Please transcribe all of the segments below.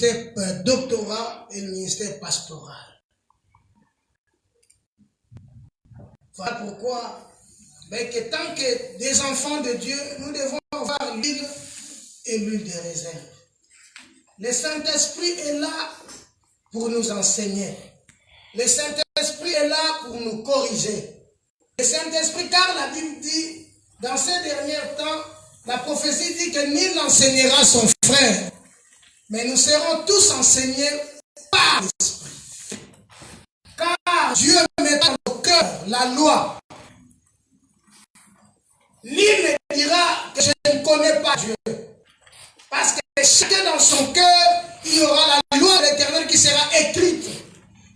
ministère doctorat et le ministère pastoral. Voilà pourquoi, que tant que des enfants de Dieu, nous devons avoir l'huile et l'huile de réserve. Le Saint-Esprit est là pour nous enseigner. Le Saint-Esprit est là pour nous corriger. Le Saint-Esprit, car la Bible dit, dans ces derniers temps, la prophétie dit que nul n'enseignera son frère, mais nous serons tous enseignés par l'Esprit. Car Dieu met dans nos cœurs la loi. Nul ne dira que je ne connais pas Dieu. Parce que chacun dans son cœur, il y aura la loi de l'Éternel qui sera écrite.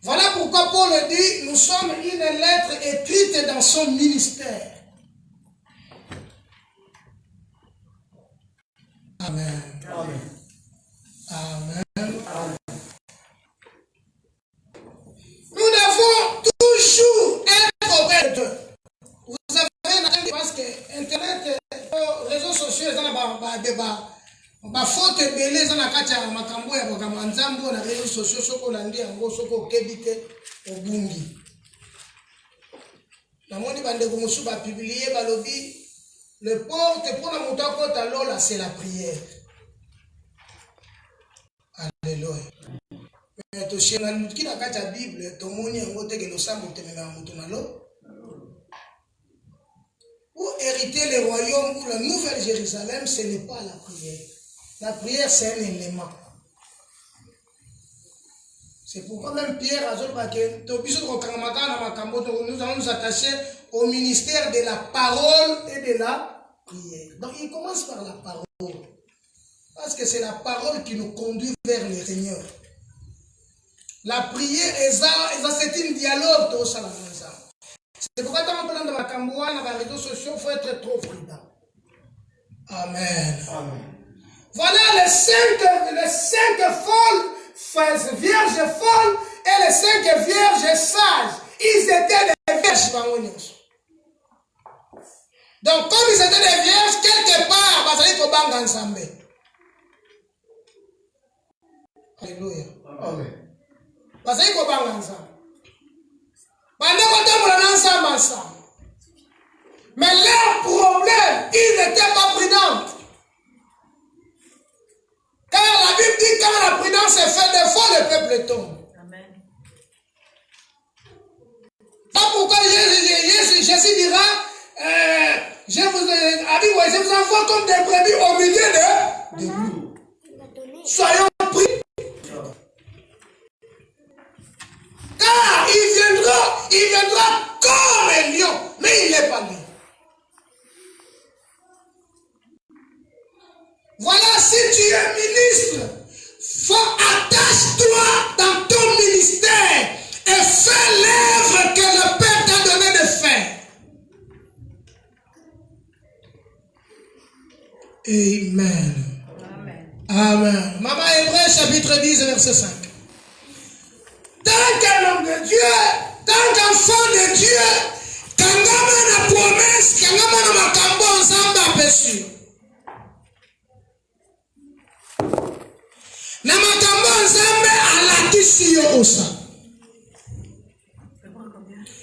Voilà pourquoi Paul dit, nous sommes une lettre écrite dans son ministère. Amen. Amen. Amen. Amen. Nous devons toujours être auprès de Dieu. Vous avez entendu parce que Internet, les réseaux sociaux, ils ont débat. Faute belé za na kati ya makambo ya bakama nzambo na réseaux sociaux soko landi yango soko kebite obungi. Na moni bande ko musu ba publier balobi le porte pour la moto kota lola c'est la prière. Alléluia. Mais to shena luki na kati ya Bible to moni yango te ke lo sambo te mena moto na lo. Pour hériter le royaume ou la nouvelle Jérusalem, ce n'est pas la prière. La prière, c'est un élément. C'est pourquoi même Pierre a dit que nous allons nous attacher au ministère de la parole et de la prière. Donc il commence par la parole. Parce que c'est la parole qui nous conduit vers le Seigneur. La prière, c'est un dialogue. C'est pourquoi quand on parle de la Cambouane, dans les réseaux sociaux, il faut être trop prudent. Amen. Amen. Voilà les cinq folles, vierges folles et les 5 vierges sages. Ils étaient des vierges. Donc comme ils étaient des vierges, quelque part, ils faut bang ensemble. Alléluia. Amen. Parce qu'il faut bang ensemble. Mais leur problème, ils n'étaient pas prudents. Car la Bible dit quand la prudence est faite défaut, le peuple tombe. Amen. C'est pourquoi Jésus dira, je vous envoie comme des brebis au milieu de loups. Soyons pris. Car il viendra comme un lion, mais il n'est pas lion. Voilà, si tu es ministre, attache-toi dans ton ministère et fais l'œuvre que le Père t'a donné de faire. Amen. Amen. Amen. Maman Hébreu chapitre 10 verset 5. Tant qu'un homme de Dieu, tant qu'enfant de Dieu, quand on a la promesse, quand on a ma cambo ensemble à péché. Na makambo nzambe alakisi yo osa.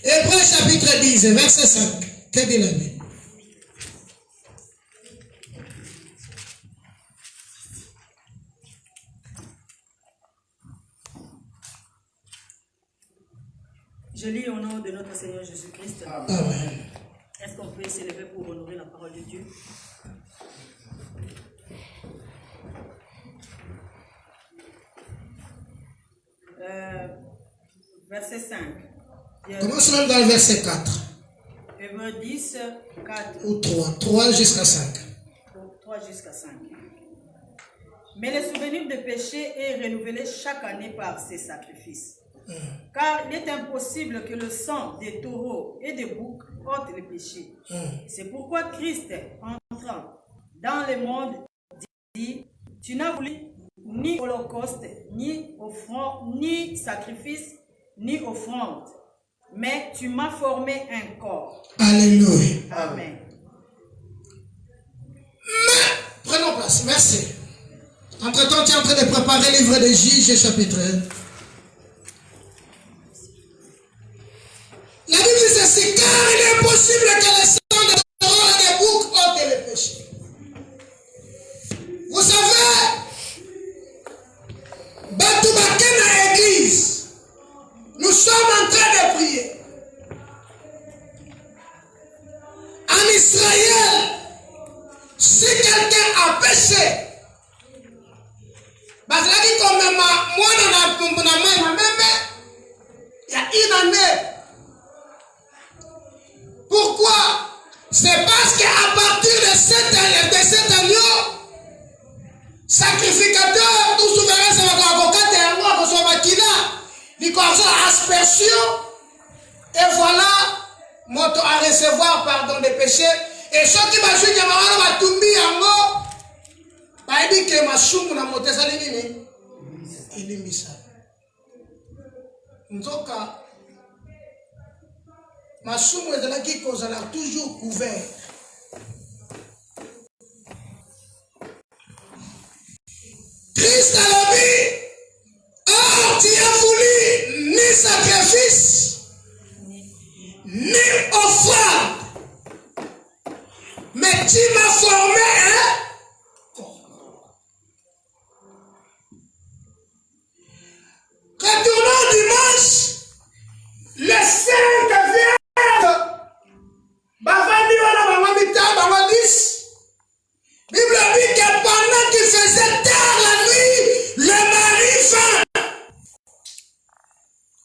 Hébreu chapitre 10 verset 5. Que dit la Bible? Je lis au nom de notre Seigneur Jésus-Christ. Amen. Est-ce qu'on peut s'élever pour honorer la parole de Dieu? Verset 5. Commençons dans le verset 4. Hébreu 10, 4. Ou 3. 3 jusqu'à 5. 3 jusqu'à 5. Mais le souvenir de péché est renouvelé chaque année par ces sacrifices. Car il est impossible que le sang des taureaux et des boucs ôte les péchés. C'est pourquoi Christ, entrant dans le monde, dit, tu n'as voulu ni holocauste, ni offrande, ni sacrifice, ni offrande, mais tu m'as formé un corps. Alléluia. Amen. Mais, prenons place, merci. Entre-temps, tu es en train de préparer le livre de Juges, chapitre 1. La Bible dit ceci, car il est impossible que le sang de taureau et des boucs ôte le péché. Vous savez, Batoubake dans l'église, nous sommes en train de prier. En Israël, si quelqu'un a péché, parce que comme moi, il y a une année. Pourquoi? C'est parce qu'à partir de cet agneau, sacrificateur, tout souverain, c'est l'avocat et un roi, qu'on soit il aspersion, et voilà, moto à recevoir pardon des péchés, et ceux qui m'a joué, va tomber en haut. Bah, il dit que ma choum na moté ça nini ilimbisa nzoka ma choum ezalaki kozala toujours couvert. Christ a la vie. Or tu as voulu ni sacrifice ni offrande, mais tu m'as formé un retournons dimanche, le 5 vierge, Bavandi wana Bamamita, Bamadis. Bible dit que pendant qu'il faisait tard la nuit, le mari vint.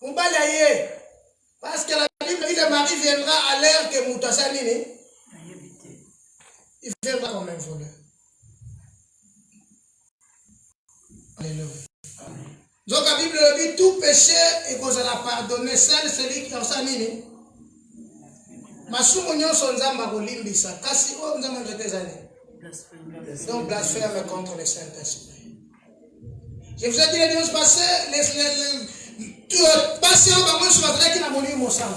On va l'ailler. Parce que la Bible dit que le mari viendra à l'heure que Moutassa Nini. Il viendra comme un voleur. Alléluia. Donc la Bible dit tout péché et qu'on a pardonné, seul celui qui a ça nini. Masumo nyonso nzamba kolimbisa kasi o nzamba njete zani. Donc blasphème contre le Saint-Esprit. Je vous ai dit les dimanches passés, les patients par moi sur la qui n'a moli mon sang.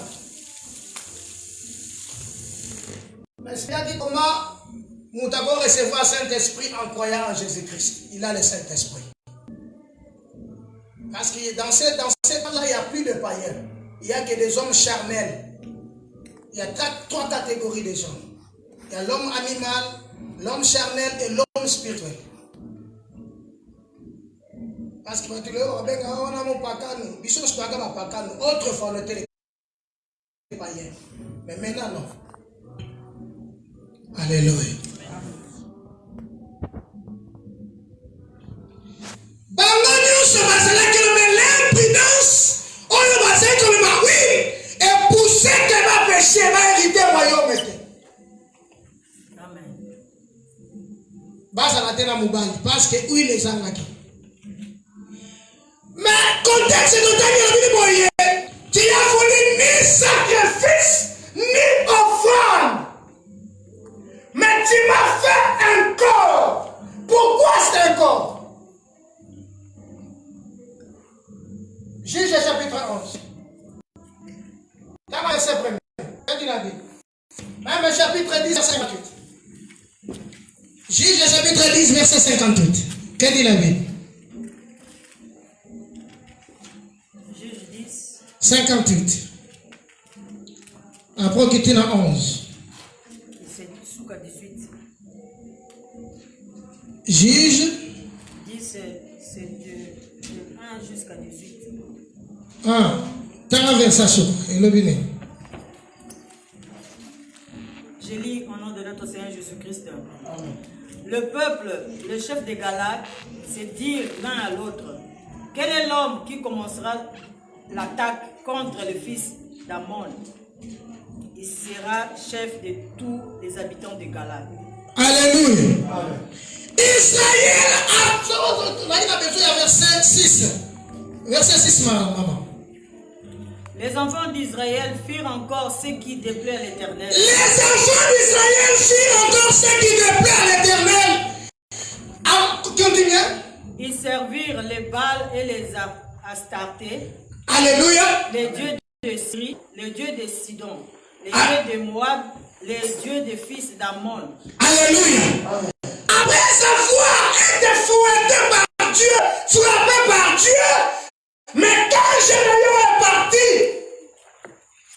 Mais c'est dit comment nous devons recevoir le Saint-Esprit en croyant en Jésus-Christ. Il a le Saint-Esprit. Parce que dans ce temps-là, il n'y a plus de païens. Il n'y a que des hommes charnels. Il y a trois catégories de gens. Il y a l'homme animal, l'homme charnel et l'homme spirituel. Parce que autrefois on était les païens. Mais maintenant non. Alléluia. L'impudence, on va dire que oui, et pousser que ma péché va hériter le royaume. Amen. Parce que oui, les gens là. Mais contexte de tu as voulu ni sacrifice, ni offrande. Mais tu m'as fait un corps. Pourquoi c'est un corps? Juge chapitre 11. Dans verset 1er. Qu'est-ce qu'il a dit? Même chapitre 10, verset 58. Juge chapitre 10, verset 58. Qu'est-ce qu'il a dit? Juge 10. 58. Après qu'il était dans 11. C'est jusqu'à 18. Juge 10, c'est de 1 jusqu'à 18. Ah, t'as verset chaud. Je lis au nom de notre Seigneur Jésus-Christ. Le peuple, le chef des Galates, se dit l'un à l'autre: quel est l'homme qui commencera l'attaque contre le fils d'Ammon? Il sera chef de tous les habitants de Galates. Alléluia. Israël a besoin de verset 6. Verset 6, maman. Les enfants d'Israël firent encore ce qui déplaît à l'Éternel. Les enfants d'Israël firent encore ce qui déplaît à l'Éternel. Continuez. Ils servirent les Baals et les Astartés. Alléluia. Les dieux de Syrie, les dieux de Sidon, les dieux de Moab, les dieux des fils d'Ammon. Alléluia. Après sa voix était fouettée par Dieu, frappée par Dieu. Mais quand Gédéon est parti,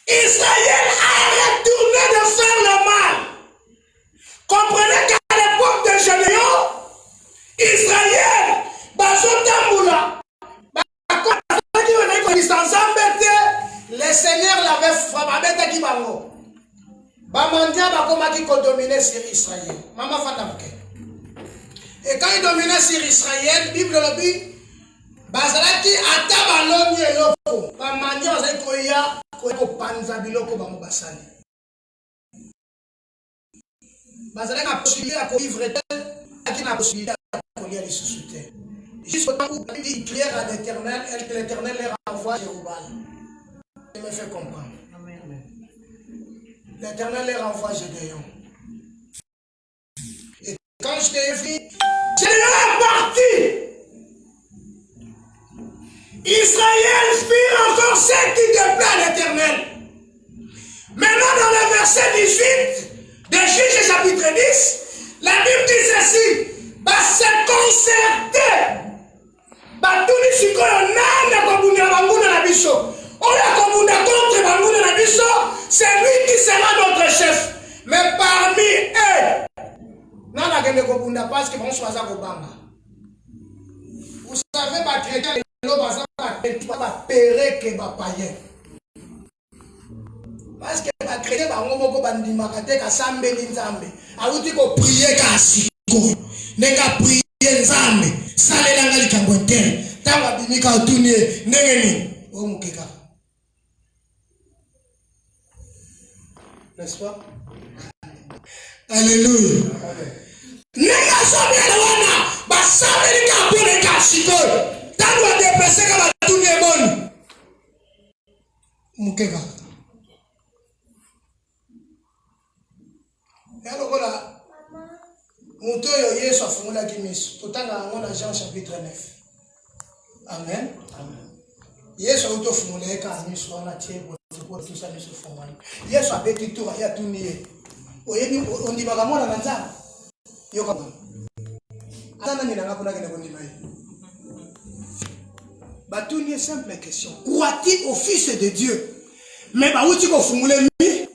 Israël a retourné de faire le mal. Comprenez qu'à l'époque de Gédéon, Israël, le Seigneur l'avait frappé. Qui dominait sur Israël. Et quand il dominait sur Israël, Bible le dit, Bazalaki atabaloni eloko, bamandi bazali koya ko panza biloko bango basali. Bazalaki na possibilité à vivre qui na possibilité à kolia les sous-terre. Jusqu'au temps où il claire à l'Éternel, et que l'Éternel les renvoie à Jérusalem. Il me fait comprendre. L'Éternel les renvoie à Gédéon. Et quand je t'ai vu, Gédéon est parti. Israël fit encore ce qui déplaît à l'Éternel. Maintenant, dans le verset 18 de Juges chapitre 10, la Bible dit ceci: se concerter. Batuni sikoyo nana kobunda banguna na biso. Oya kobunda contre banguna na biso, c'est lui qui sera notre chef. Mais parmi eux, nana kende kobunda parce que bon choisa kobamba. Vous savez, pas chrétien, pas péré que pas païen. Parce que les chrétiens, ils ont dit que sambe nzambe. Awuti ko prier ka siko. Neka prier nzambe. Sale langa likabontel. Tanga bimika otunie ndengeni. O mukeka. N'est-ce pas? Alléluia. Neka sobe wana ba sambe likabone ka siko. Tanga depese ka batunie bon. Mukeka. Alors voilà, Moutoyo Yesu a fondé la Guinness. Tout en Jean chapitre 9. Amen. Yesu a fondé la Guinness. On a tiré pour tout ça. Yesu a petit tour, il a tout nié. On dit pas comment on a ça. Yo comme. Attends, on a pas de bonne Batouni est simple question. Crois-tu au Fils de Dieu? Mais bah où tu vas fondé lui?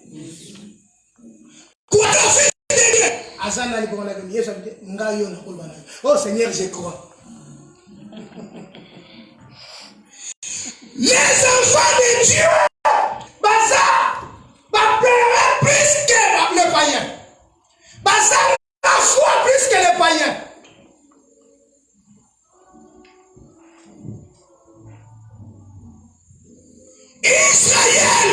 Quoi le Fils de Dieu? Azana libonga la vie, Yesu dit ngayo na kolbana. Oh Seigneur, je crois. Les enfants de Dieu, baza, va pleurer plus que les païens. Baza, la foi plus que les païens. Israël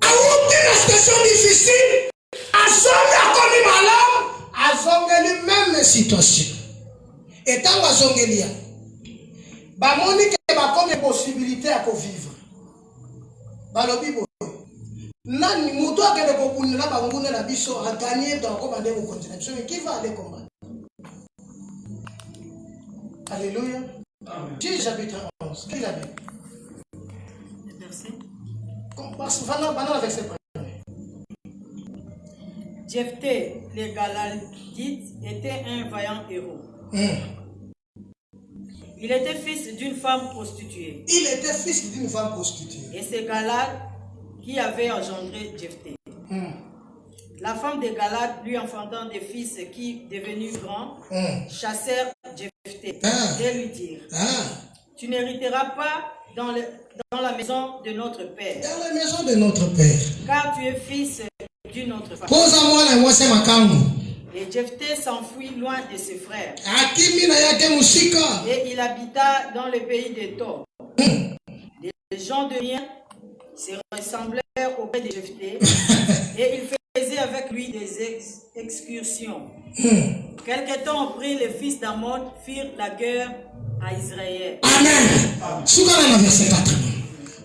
a eu une situation difficile. Azonga comme malade, azonga les mêmes situations. Et tant azongelia, ba moni que ba comme possibilité à vivre. Ba lobi bo. Nani muto akende ko kunela ba nguna na biso a gagner dans comme aller au continent. Mais qui va aller combattre? Alléluia. Amen. Jésus chapitre 11. Qui l'a vu? Merci. Parce que pendant avec ces Jephthé, le Galadite, était un vaillant héros. Il était fils d'une femme prostituée. Il était fils d'une femme prostituée. Et c'est Galad qui avait engendré Jephthé. La femme de Galad lui enfantant des fils qui, devenus grands, chassèrent Jephthé et lui dirent: tu n'hériteras pas dans la maison de notre père. Dans la maison de notre père. Car tu es fils d'une autre femme. Et Jephthé s'enfuit loin de ses frères. Et il habita dans le pays de Tob. Les gens de Rien se ressemblèrent auprès de Jephthé et ils faisaient avec lui des excursions. Quelque temps après, les fils d'Amon firent la guerre à Israël. Amen. Sougana verset 4.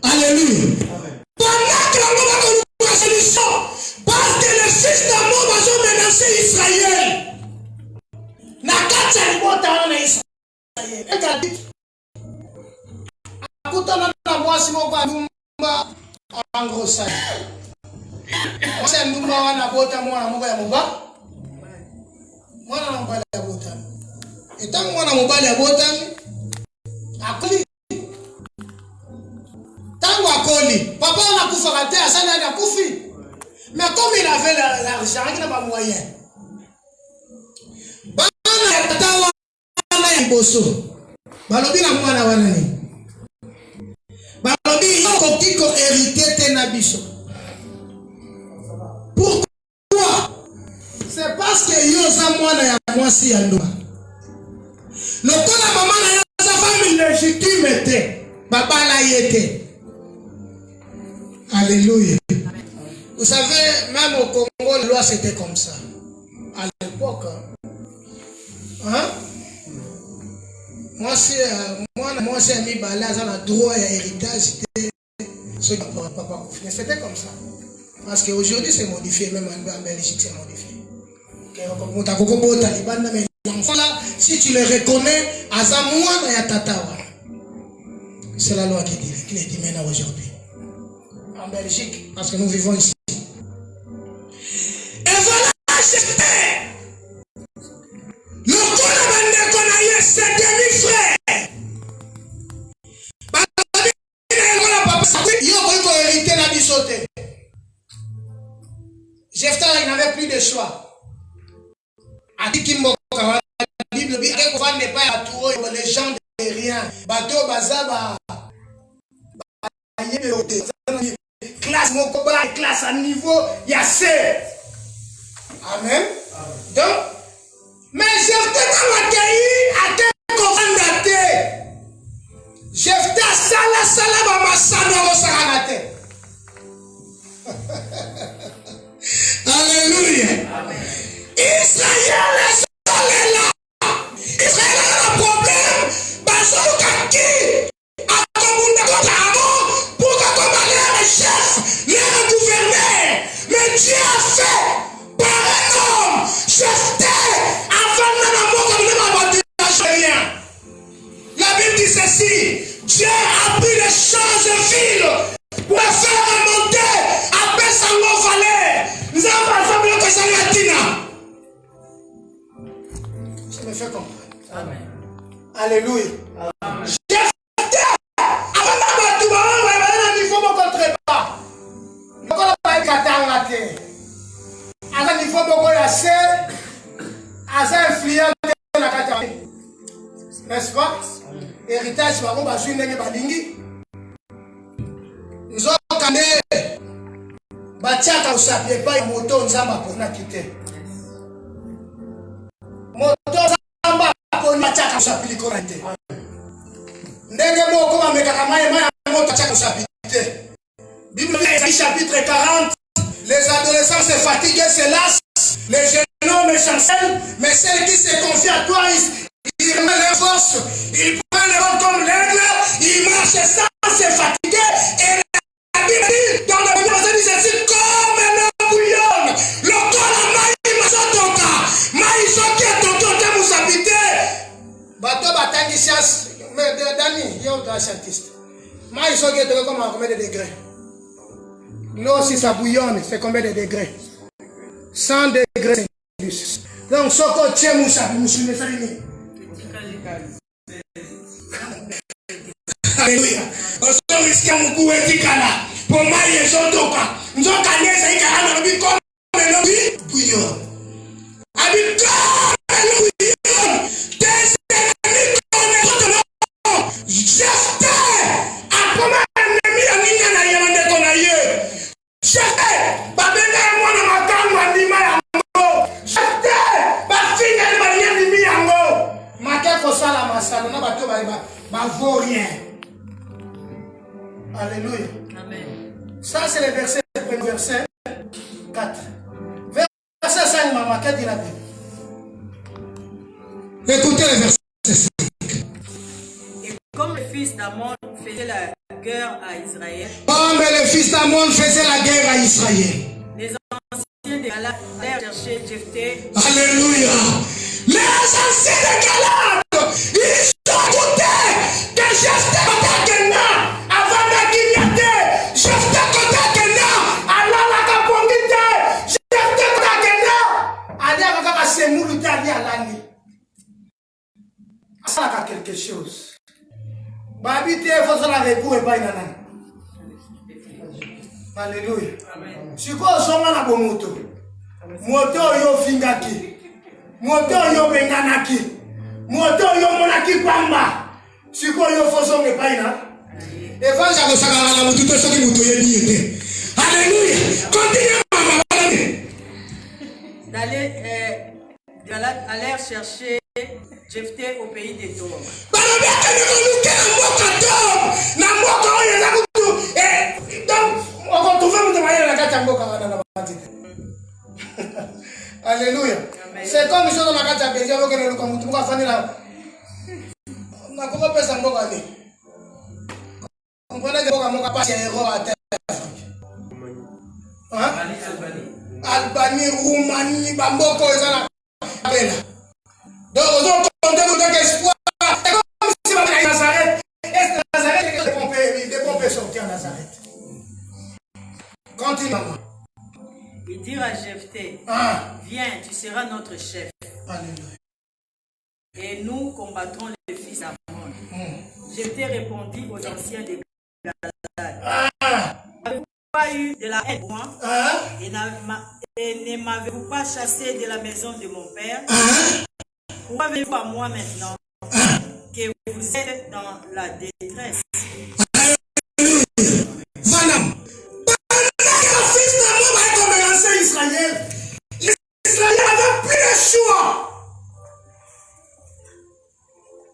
Alléluia. Parce que les fils d'Amon vont menacer Israël. Nakatsa libota na Israël. Ekadi. Akutana na mwasi moko anumba angrosa. Mwasi anumba wana bota mwana moko ya muba. Mwana na mbala ya bota. Et tant que moi, je suis à Botami, Akoli. Tant que papa, on a coupé raté, à ça, il a coupé. Mais comme il avait l'argent, il n'a pas moyen. Balobi na mwana wanani. Balobi yokoki ko hérité te na biso. Pourquoi? C'est parce que yo za mwana ya mwasi ya ndoa. Lokola mama na yo za famille légitime te. Baba la yete. Alléluia. Vous savez, même au Congo, la loi c'était comme ça. À l'époque, hein? Moi, c'est mis balai à la droit et héritage, c'était comme ça. Parce qu'aujourd'hui, c'est modifié, même en Belgique, c'est modifié. L'enfant là, si tu le reconnais, c'est la loi qui le dit maintenant aujourd'hui. En Belgique, parce que nous vivons ici. Et voilà, j'espère. Le Konaïe, c'est demi-frère. Jephthah, il n'avait plus de choix. A dit qu'il la Bible dit qu'on n'est pas à tout, les gens de rien. Bateau, bazaba. Classe mon combat, classe à niveau, il y a C. Amen. Donc, mais Jephthah n'a pas été Jephthah sala bamasano saranate. Alléluia. Israël est là. Israël a un problème. Bazooka qui a commandé pour commander les chefs, les gouverneurs. Mais Dieu a fait par un homme. Jephthah avant de la mort comme rien. La Bible dit ceci. Dieu a pris les choses viles pour les faire remonter à Bessango Vallée. Nous avons pas fait que ça latina. Ça me fait comprendre. Amen. Alléluia. Jephthah, avant de tout le niveau ne contre pas. Nous ne pas éclater la terre. À un niveau beaucoup assez, à un influent de la catégorie. N'est-ce pas? Héritage, c'est pas besoin de balingi. Nous avons quand même bachaka usapie pas moto nzamba pour na quitter. Moto nzamba pour bachaka usapili korante. Ndenge moko ba mekaka maye moto bachaka usapite. Bible dit chapitre 40, les adolescents se fatiguent, se lassent, les jeunes hommes chancellent, mais celles qui se confient à toi, ils remettent leur force, ils prennent le vent comme l'aigle, ils marchent sans se fatiguer, et la Bible dit, dans le premier verset, dit ceci, comme un homme bouillonne, le corps à maïs, mazotoka, maïs, ok, tonton, t'es vous habiter. Bateau, bataille, science, mais Dani, il y a un scientiste. Maïs, ok, t'es comme à combien de degrés? L'eau, si ça bouillonne, c'est combien de degrés? 100 degrés, c'est plus. Donc, ce que tu es moussa, moussouné, ça dit. Alléluia. On risque à moukou et tikala. Pour moi, il y a zotoka. Nous avons gagné, ça y est, on a mis comme un bouillon. Habite comme un bouillon. Des ennemis comme un autre. Jephthah, à comment un ennemi a mis un aïe, on a eu. Jephthah, babena moi na makan mandima yango. Jephthah, ba fina ba rien limi yango. Makan ko sala masala na bato ba vaut rien. Alléluia. Amen. Ça c'est le verset 4. Verset 5 maman, qu'est-ce qu'il dit la Bible? Écoutez le verset 5. Et comme le fils d'Amon faisait la guerre à Israël. Comme le fils d'Amon faisait la guerre à Israël. Les anciens de Galade allèrent chercher Jephthah. Alléluia. Les anciens de Galade, ils sont écoutés que Jephthah Kotakena, avant de guignoter, Jephthah Kotakena, Allah la kapongite, Jephthah Kotakena, Allah la kapasemulu tali alani. Babite, il faut la recours et pas une nana. Alléluia. Si quoi on a bon moto. Moto yo fingaki. Moto yo benganaki. Moto yo monaki kwamba. Si quoi yo faut son et pas une nana. Et quand ça va la moto, tout ce qui moto est bien. Alléluia. Continue. D'aller chercher Jephthé au pays des Tours. Alléluia. C'est comme si on a gâté à payer avec le comme tout va faire là. On a comment faire ça mboka ni. On connaît que mboka pas c'est héros à terre. Hein? Albanie, Roumanie, Bamboko ezala bela. Donc on compte espoir. C'est comme si Nazareth, est Nazareth des pompes sortir à Nazareth. Continue maman. Il dit à Jephthé, viens, tu seras notre chef. Alléluia. Et nous combattrons les fils d'Ammon. Jephthé répondit aux anciens des Galades. N'avez-vous pas eu de la haine pour moi? Et ne m'avez-vous pas chassé de la maison de mon père? Pourquoi venez-vous à moi maintenant que vous êtes dans la détresse? Voilà. Israël n'avait plus le choix.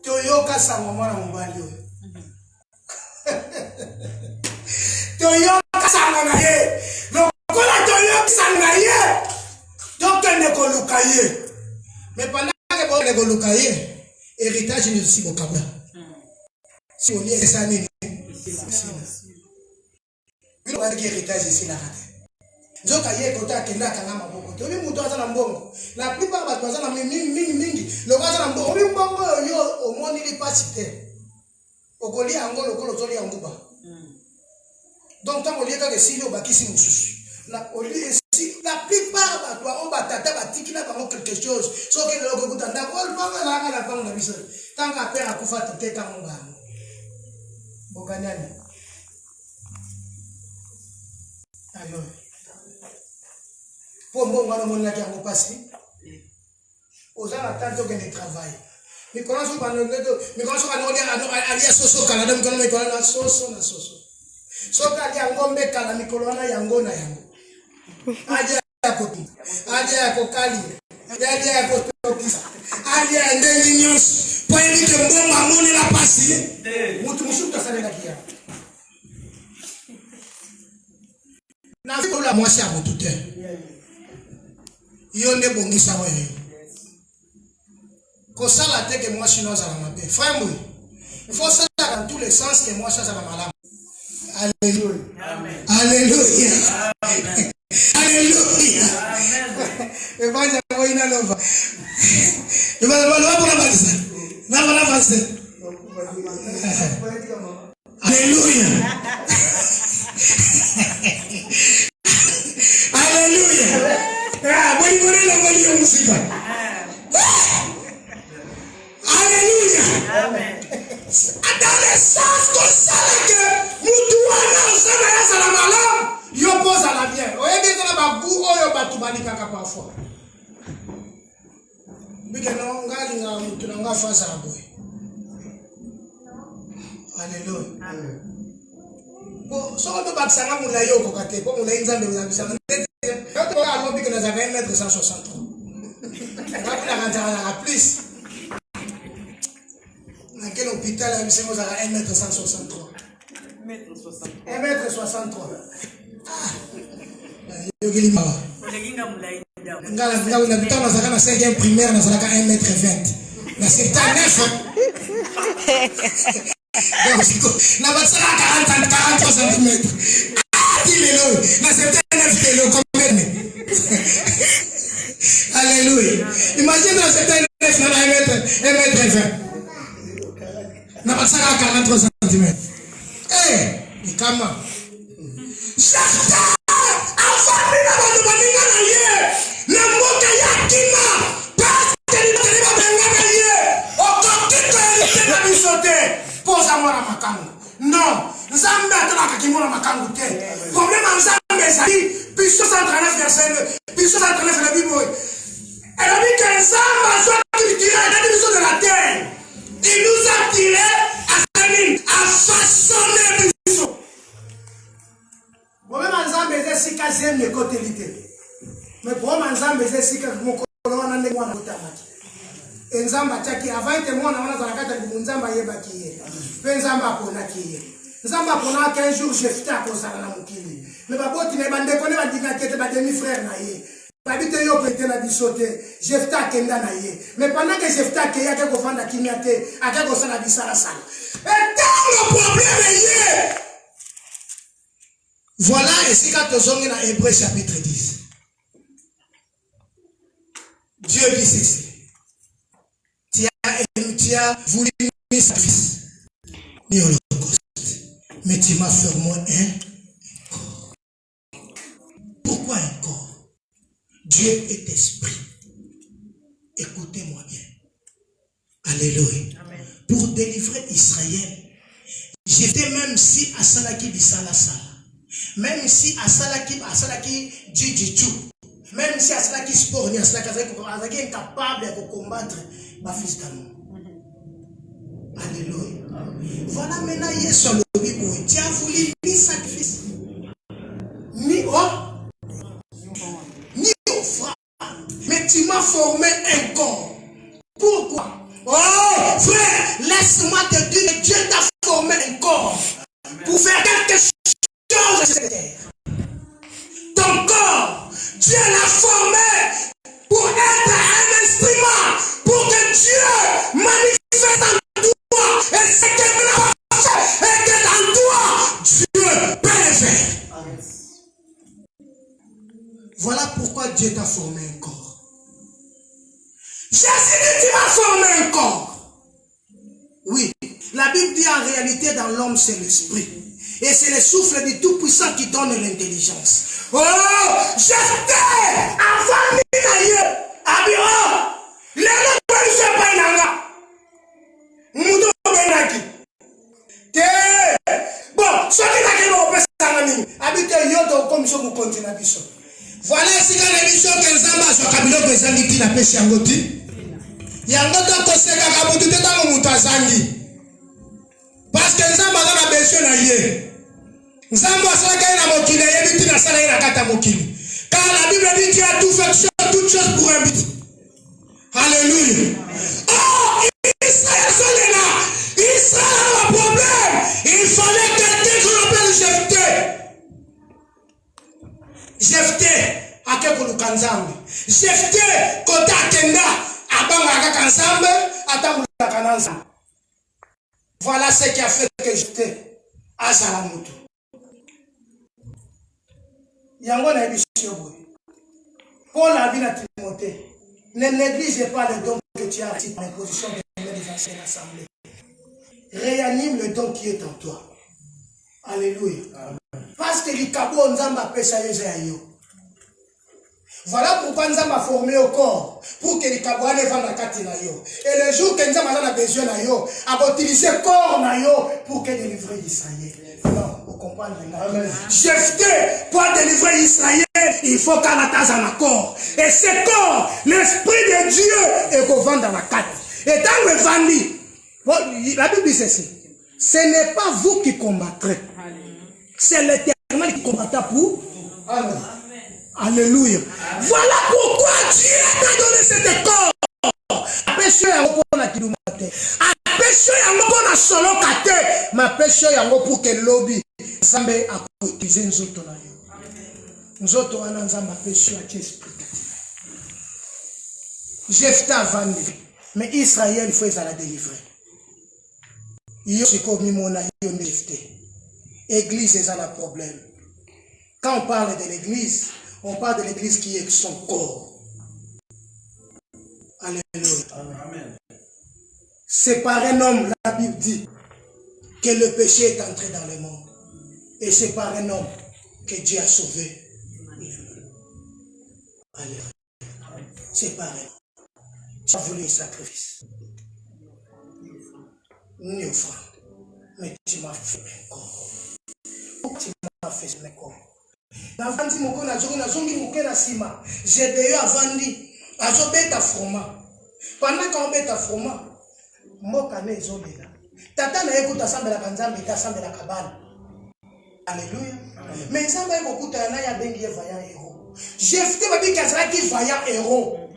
Toyoka sa maman na mobali. Toyoka sa maman ye. Lokola toyoka sa ngaye. Donc ne koluka ye. Mais pendant que bon ne koluka ye, héritage ni aussi bokabla. Si on y est ça ni. Il va dire héritage ici là. Zoka ye kota kenda kanga maboko. Tobi muto azana mbongo. La plupart ba bazana mingi. Le bazana mbongo. Obi mbongo yo omoni li pasite. Okoli ango lokolo zoli anguba. Donc tant on lié ka si yo bakisi mususu. La oli si la plupart ba toi on batata ba tikina ba quelque chose. So ke lo ko kutanda ko banga la pango na biso. Tant ka père akufa tete tango ba. Bokanyani. Ayo. Pour moi, on a dit à mon passé. Aux gens attendent que de travail. Mais quand on va nous dire, mais quand on va nous dire, à soso Canada, nous allons mettre na soso. So kali angombe kala mikolona yango na yango. Aje akoti. Aje akokali. Aje akotokisa. Aje ndeni nyos. Pour éviter bon mamoni la passer. Mutu mushuka sana na kia. Na ko la moi c'est à mon tuteur. Yonde bongisa wewe. Kosala te que moi sinon ça va m'appeler. Frère moi. Il faut ça dans tous les sens que moi ça va m'alarmer. Alléluia. Amen. Alléluia. Amen. Alléluia. Amen. Et moi je vois une lova. Et moi je vois pour la base. Na la base. Alléluia. Alléluia. Ah, bon, il voulait la voler musique. Alléluia. Amen. Dans le sens qu'on sait que nous devons la malade, il oppose à la bien. Vous voyez bien que vous avez tout bani kaka parfois. Mais que non, on va faire ça. Alléluia. Amen. Bon, si on ne peut pas que ça nous l'aille au côté, pour nous l'aille dans le sang. Quand on a dit que nous avons 1,163 m, on va rentrer à plus. Dans quel hôpital nous avons 1,163 m? 1,63 m. Ah, il y a un 5e primaire, nous avons 1,20 m. Mais c'est un 9. Na basara 43 cm. Alléluia. Imagine dans cette année, un mètre 20. Na basara 43 cm. Eh, comment? Certains, avant de la le mot que yakima, parce que nous avons benga au côté de la bisoté, pose à moi la main. makangu. Non, Nzambe atalaka kimona makangu te. Problème en Nzambe ezali, Puissance 39 verset 2. Puissance 39 la Bible. Elle a dit que Nzambe a soit culturé de la terre. Il nous a tiré à façonner Bisso. Problème en Nzambe ezali sika zeme côté littéraire. Mais problème en Nzambe ezali sika mokolo wana ndenge wana kotamaki. Nzamba chaki avant te mwana wana zalakata Nzamba yebaki ye. Pe Nzamba aponaki ye. Nzamba aponaki un jour Jephthé akozala na mokili. Mais baboti ne bandeko ne bandika te ba demi frère na ye. Babite yo pete na biso te. Jephthé akenda na ye. Mais pendant que Jephthé akeya ke kofanda kimia te, ake kosala bisala sala. Et tant le problème est ye. Voilà ici quand tozongi na Hébreux chapitre 10. Dieu dit ceci. Tu as voulu mes sacrifices, ni holocauste, mais tu m'as fait moi un corps. Pourquoi un corps? Dieu est esprit. Écoutez-moi bien. Alléluia. Amen. Pour délivrer Israël, j'étais même si à Salaki Bisala Sala, même si à Salaki Djidjidjou, même si à Salaki Sport, ni à Salaki incapable de combattre ma fils d'amour. Alléluia. Voilà maintenant Yesu le Bible. Tu as voulu ni sacrifice, ni offrande, mais tu m'as formé un corps. Pourquoi? Oh frère, laisse-moi te dire que Dieu t'a formé un corps pour faire quelque chose sur cette terre. Ton corps, Dieu l'a formé pour être un instrument, pour que Dieu manifeste en toi. Et ce que tu n'as pas fait, et que dans toi, Dieu peut le faire. Voilà pourquoi Dieu t'a formé un corps. Jésus dit, tu m'as formé un corps. Oui, la Bible dit en réalité dans l'homme c'est l'esprit. Et c'est le souffle du Tout-Puissant qui donne l'intelligence. Oh, j'étais avant d'ailleurs. Abiro, les gens ne sont pas là. Moutou benaki. Bon, ce qui n'a qu'à nous faire, habitez yoto comme ça vous continuez à biso. Voilà si dans l'émission que Nzamba soit kabilo bezangi ti na pesi yangoti. Yangoto koseka kabutu te tango mutu azangi. Parce que Nzamba a besoin na ye. Nzamba asalaka na mokili yebi ti na sala ye na kata mokili. Car la Bible dit qu'il a tout fait toutes choses pour un but. Alléluia. Oh, Israël est là. Israël a un problème. Il fallait quelqu'un qu'on appelle Jephthé. Jephthé, akeko lukanzambe. Jephthé, kota akenda, abanga kaka nzambe, atambula kananzambe. Voilà ce qui a fait que Jephthé a Salamutu. Yango na ebisio boy. Paul a dit à Timothée, ne néglige pas le don que tu as reçu par l'imposition des anciens assemblées. Réanime le don qui est en toi. Alléluia. Amen. Parce que l'ikabo nzamba pesa yo. Voilà pourquoi Nzamba a formé au corps, pour que l'ikabo ne vende la kati na yo. Et le jour que Nzamba a besoin na yo, a utilisé le corps na yo pour que délivrer Israël. Non, vous comprenez. Jephthé, pour délivrer Israël, il faut qu'à la tasse en accord. Et ce corps, l'esprit de Dieu est qu'on vend dans la carte. Et dans le vendu, la Bible dit ceci. Ce n'est pas vous qui combattrez. C'est l'Éternel qui combattra pour. Amen. Alléluia. Amen. Voilà pourquoi Dieu t'a donné cet corps. Péché yango pona kidumate. Péché yango pona solo kate. Ma péché yango pour que lobby Nzambe a utiliser nzoto na yo. Nzoto wana Nzambe a péché à esprit. Jephthé a vendu. Mais Israël il faut la délivrer. Yo siko mimona yo Jephthé. Église c'est un problème. Quand on parle de l'église, on parle de l'église qui est son corps. Alléluia. Amen. C'est par un homme, la Bible dit, que le péché est entré dans le monde. Et c'est par un homme que Dieu a sauvé le monde. Alléluia. C'est par un homme. Tu as voulu un sacrifice. Ni offrande. Mais tu m'as fait mes corps. Tu m'as fait mes corps. Navandi moko na zongi na zongi moke na sima. Gédéon avandi. Azo beta froma. Pendant qu'on beta froma, mboka ne ezobela. Tata na yekuta sambela kanzambe ta sambela kabana. Alléluia. Mais ça va écouter na ya bengi vaillant héros. Jephthé va dire qu'il sera qui vaillant héros.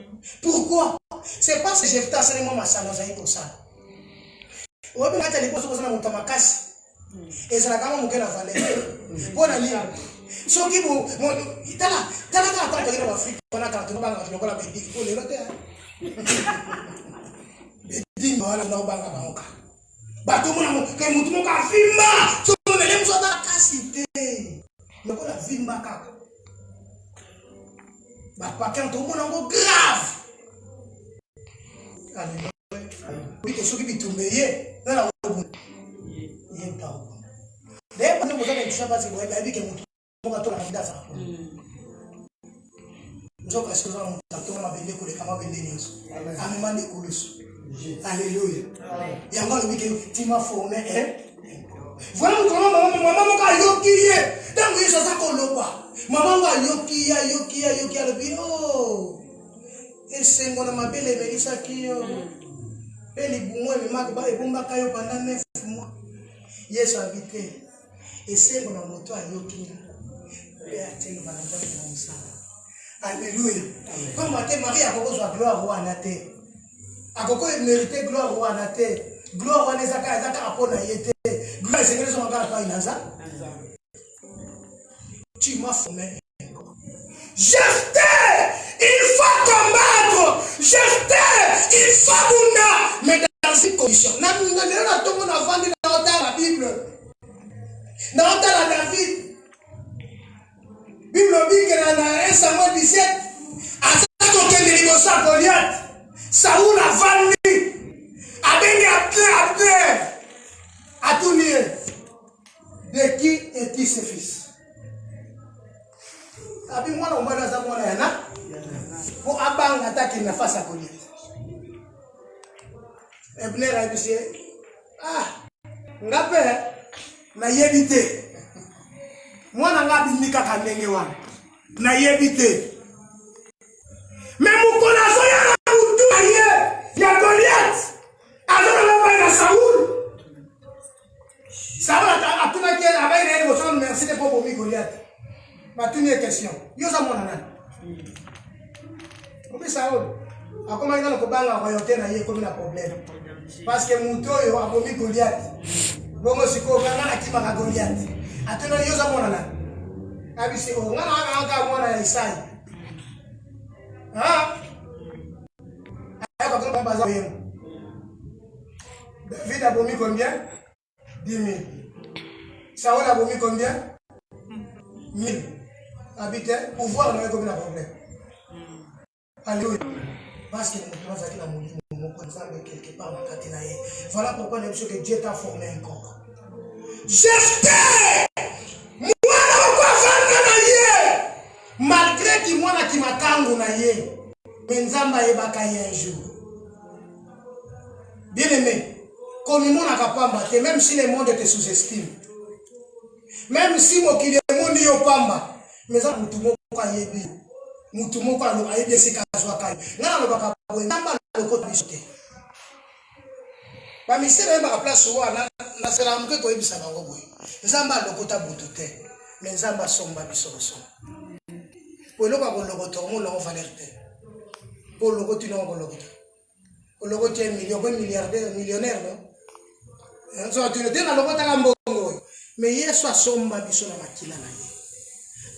Pourquoi? C'est parce que Jephthé a seulement ma salon zaï pour ça. Ou bien quand les postes sont dans ta casse. Et ça la gamme mon cœur a valé. Pour la lire. Ce qui vous tala quand tu es en Afrique, on a quand tu vas dans la bédine pour les loter. Bédine voilà na banga bangoka. Bato mona ke mutu mo ka fimba. So me lem so ta kasite. Me ko la fimba kaka. Ba pa kan to mona ngo grave. Alléluia. Oui que soki bitumbeye na la obu. Yenta obu. Dès que nous avons une chose parce que vous avez que mutu mo ka to la ndasa. Nzoka sikoza mo tato ma bende ko le kama bende nyeso. Amemande kulusu. Alléluia. Il y a encore le week-end, tu m'as formé. Voilà comment maman m'a yokiye. Donc, il y a ça qu'on l'a pas. Maman m'a yokiye le bio. Et c'est mon ma belle Mélissa qui est. Elle est bon, elle m'a dit, elle m'a dit, pendant 9 mois. Yes, habité. Et c'est mon moto à yokiye. Alléluia. Comme Marie a beaucoup de gloire à la terre. Akoko mérité gloire roi na te gloire roi nezaka apona yete gloire seigneur son encore pas inaza tu m'as formé Jephthé il faut combattre Jephthé il faut bunda mais dans une condition na tout le monde a vendu dans la Bible dans la David Bible dit que dans 1 Samuel 17 à ce qu'on de l'émotion Goliath Saoul a vendu, a béni à tout lieu. De qui est-il ses fils? Abi moi on va dans un monde là. Pour abang attaquer na face à Goliath. Ebner a dit ngape na yebite. Moi na ngabi nika kanenge wana. Na yebite. Mais mon connaissant il y a Goliath. Alors on va à Saoul. Saoul a tout dit avec une émotion merci de pour Goliath. Ma toute question. Yo ça mon nana. Obi Saoul. A comment il a le kobanga royauté na yé comme un problème. Parce que Mouto yo a bomi Goliath. Bongo siko kana akima Goliath. Atena yo ça mon nana. Abi c'est on ngana anga mwana Isai. Ah David a vomi combien? 10 000. Saoul a vomi combien? 1000. Habité, pouvoir n'a pas de problème. Alléluia. Parce que nous avons la mouille, nous avons quelque part dans la. Voilà pourquoi nous que Dieu t'a formé encore. Jephthé! Moi, malgré que moi, qui m'a tangué, mais Nzamba est un jour. Bien aimé, comme il n'a pas battu, même si le monde te sous-estime, même si mon qui le monde est au pamba, mais ça, tout le monde est bien. Tout le monde est bien, c'est qu'à soi. Là, on va pas voir. Nzamba le côté bisoté. Bah, mais c'est même à la place où la salam que tu es bisa bango boy. Nzamba le côté boutoté, mais Nzamba somba bisoso. Pour le cas où le retour, on va l'alerter. Pour le retour, on va l'alerter. Le retour est milliardaire, millionnaire, non? Tu ne t'es pas le retour. Mais hier soir, somba biso na makila na ye.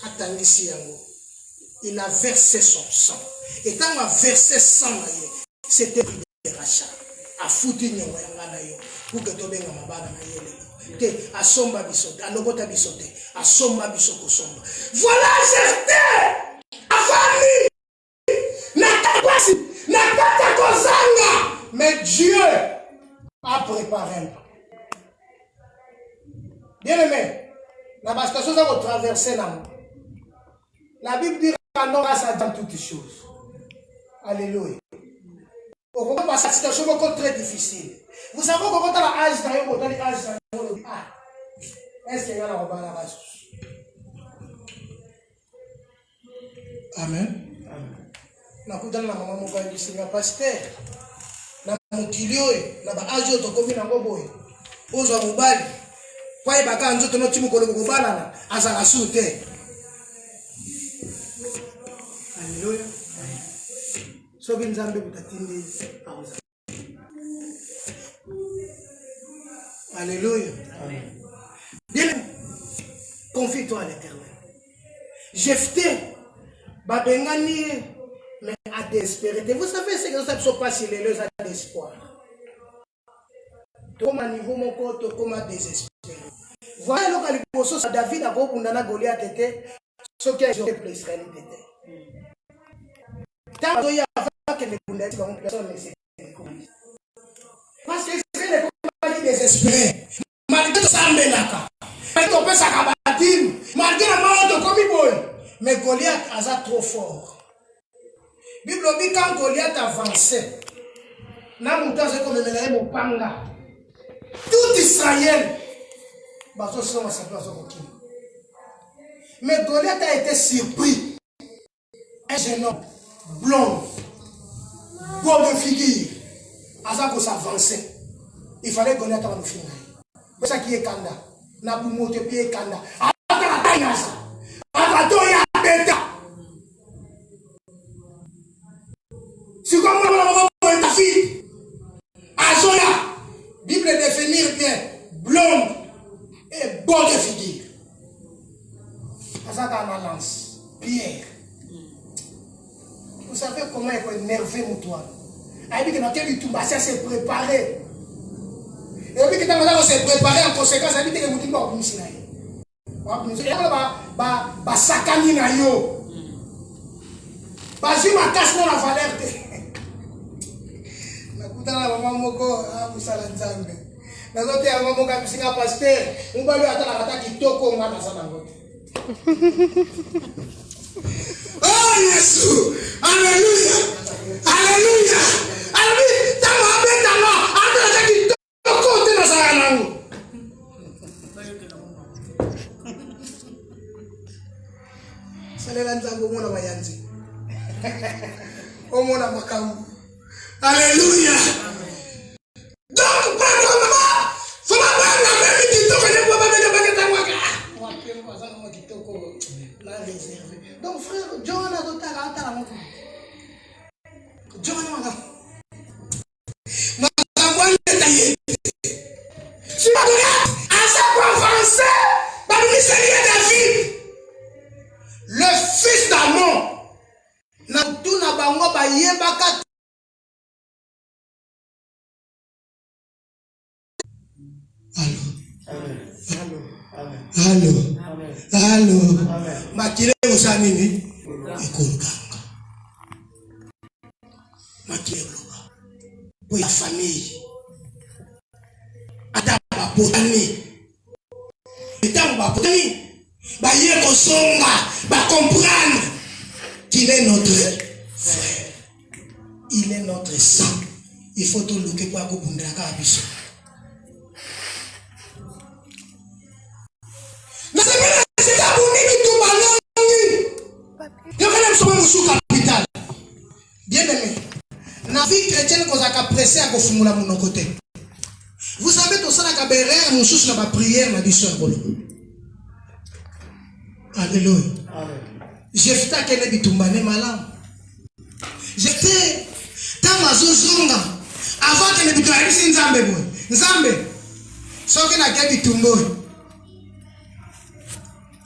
Atangisi yango. Il a versé son sang. Et quand il a versé sang na ye, c'était le rachat. A foutu nyongo yanga na yo. Pour que tu benga mabana na ye. Te a somba biso, a lobota biso te, a somba biso ko somba. Voilà Jephthé. A famille. Mais Dieu a préparé un plan. Bien aimé, la situation va traverser la Bible dit qu'on grâce à dans toutes choses. Alléluia. On va passer à une situation très difficile. Vous savez comment on a l'âge, Ah, est-ce qu'il y a la robe à la base? Amen. Nakutana na mama moko abisinga pasteur na mokili oyo na baaji oyo tokomi nango boye ozwa mobali po ayebaka nzoto noti mokolo kobalana azala su te. Alleluya. Soki nzambe butatindi akoza. Alléluia. Bien, confie-toi à l'Éternel. Jephthé, babengani, mais à désespérer. Vous savez ce que ça ne pas si les leus à l'espoir. Comme à niveau mon côté, comme à désespérer. Voilà le cas de David a beaucoup d'ana Goliath était, ce qui a été pour Israël était. Tant qu'il y a que les personnes ne s'est parce que Israël est désespéré. Malgré ça, malgré ça, malgré la mort de Komiboy, mais Goliath a trop fort. Bible dit quand Goliath avançait, tout Israël, mais Goliath a été surpris. Un jeune homme blond, beau de figure, Azako s'avançait. Il fallait que Goliath ait fini. C'est ça qui est Kanda. Na bumote pied Kanda. C'est comme on a fille. Azoya. Bible définir bien. Blonde et beau de figure. Azaka na lance. Pierre. Vous savez comment il faut énerver mon toit. Il dit que dans quel tout ça s'est préparé. Et puis que dans s'est préparé en conséquence, il dit que vous dites pas comme ça. Ba sakani na yo. Ba jima casse na valeur te. Na kutana na mama moko musala nzambe. Na zote ya mama moko bisinga pasteur, mbalo atala kata kitoko ngana sana ngote. Oh Yesu! Alléluia! Alléluia! Alléluia! Tamo abeta no, atala kitoko te na sana nangu. Salela nzambe mona bayanzi. Omona makamu. Alléluia! Donc pardon maman, faut pas prendre même kitoko ne peut pas mettre baguette à moi. Moi père moi ça moi kitoko la réservé. Donc frère John a d'autres à la montre. John manga. Makambo ndetaye. Si ma regarde à sa français, ba ministère David. Le fils d'Amon, na tuna bango ba yebaka. Allô. Makile usanini ekolkanga. Makile bloka. Pour la famille. Ata ba potani. Ata ba potani. Ba yeko songa, ba comprendre qu'il est notre frère. Il est notre sang. Il faut tout le que pour abonder la cabiche. Bien aimé, la vie chrétienne qu'on a pressé à kofumula mon côté. Vous savez tout ça la caberère mon sous la prière la biso ngolo. Alléluia. Jephthé kene bitumbane malam. Jephthé tamazo zonga avant que ne bitualisi nzambe boy. Nzambe soki na ke bitumbo.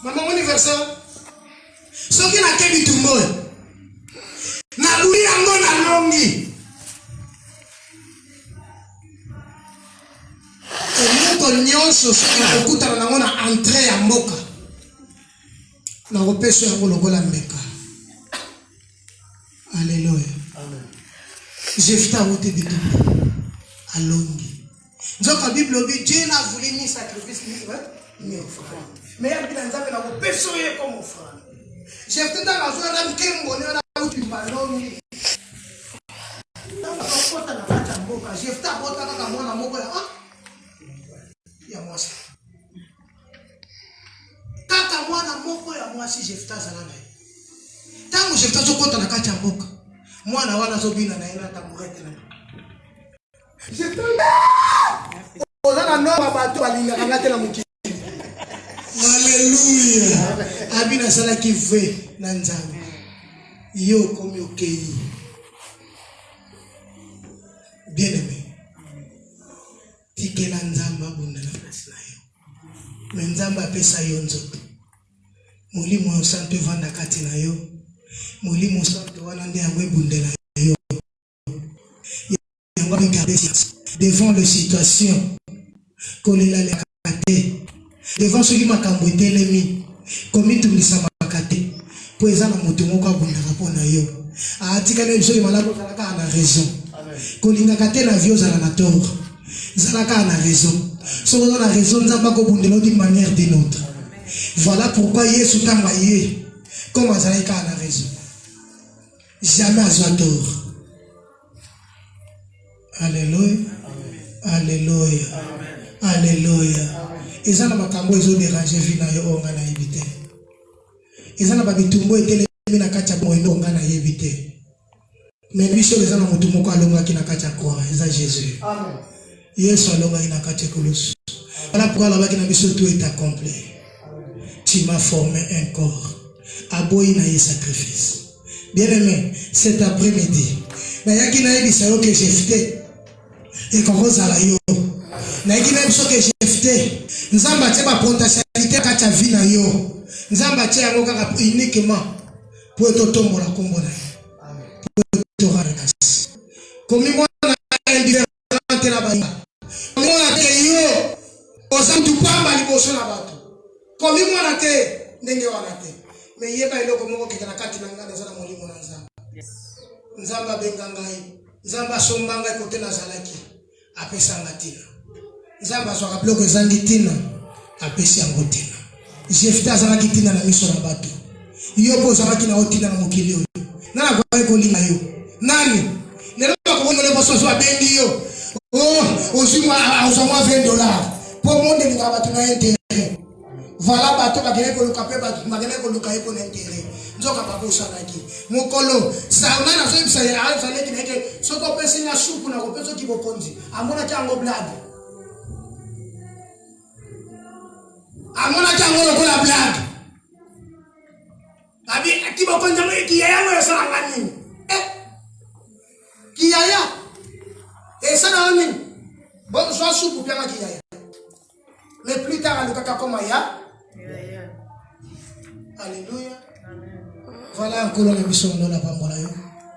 Maman universel soki na ke bitumbo. Na buli yango na longi. Omoko nyonso soki na kokutana nango na entrée ya mboka. Na kopeso yango lokola mbeka. Alléluia. Amen. Jephthé a voté bitumbo. Alongi. Donc la Bible dit Dieu n'a voulu ni sacrifice ni offrande. Mais il y a des gens qui ont péché comme offrande. Jephthé dans la joie d'un kembo ne na uti balongi. Dans la porte na kata mboka. Jephthé a porté kaka mwana moko ya ya mwasi. mwasi Jefta zala na ye. Tango Jefta zo kota na kati ya mboka. Mwana wana zo bina na ye na tambourette na ye. Jefta ozana no bato balinga kanga te na mukili. Alléluia. Abina sala ki ve na nzambe. Yo komi okei. Bien aimé. Tikela nzamba bunda na place na yo. Mais nzamba apesa yo nzoto. Molimo santo vanda kati na yo. Molimo santo wana nde yango ebundela yo. Yango regarder devant les situations kolela le kate. Devant ceux qui makambo etelemi. Komi tumisa makate. Po eza na moto moko abundaka mpona yo. Atika na biso ke malamu kala na raison. Kolinga kate na vie ozala na tort. Zalaka na raison. Si on a la raison, nous avons pas d'une manière ou d'une autre. Voilà pourquoi Yesu tamba yé. Comme Azaleka a la raison. Jamais à tort. Alléluia. Alléluia. Alléluia. Et ça n'a pas kambo ils ont dérangé vina yo onga na yebite. Et ça n'a pas bitumbo etele mina kacha bo eno onga na yebite. Mais biso les ana mutumo ko alonga kina kacha kwa eza Jésus. Amen. Yesu alonga ina kacha kolosu. Voilà pourquoi là-bas qui n'a biso tout est accompli. Tu m'as formé un corps. Aboyi na ye sacrifice. Bien aimé, cet après-midi, mais yaki na yebi sayo que j'ai fait. Et qu'on zala yo. Na yaki na biso que j'ai fait. Nzamba tse ba potentialité kacha vie na yo. Nzamba tse yango kaka uniquement pour to tombola kombo na yo. Amen. Pour to rakas. Comme moi na indifférente na ba. Moi na te yo. Osantu pamba liboso na bato. Comme moi na te ndenge wana te. Mais yeba eloko moko kekana kati na ngana za na molimo na nzamba. Nzamba benga ngai. Nzamba somba ngai kote na zalaki. Apesa ngatina. Nzamba so kaplo ko zangi tina. Apesi yango tina. Jefta zalaki tina na miso na bato. Yobo zalaki na otina na mokili oyo. Nana kwa ko linga yo. Nani? Lelo ko ngole boso so abendi yo. Oh, osuma $20. Pour monde ni ngaba tuna intérêt. Voilà bato bakene ko luka pe bato bakene ko luka eko na intérêt. Nzoka bakosa naki. Mokolo sauna na so bisa ya alfa leki neke soko pesa na supu na ko pesa ki bokonzi. Amona chango blague. Amona chango ko la blague. Abi ki bokonzi mo ki ya yango yasa ngani. Ki ya. Esa na nini? Bon so supu pia ma ki ya. Mais plus tard, le caca comme Aya. Alléluia. Voilà un colon de mission dans la parole.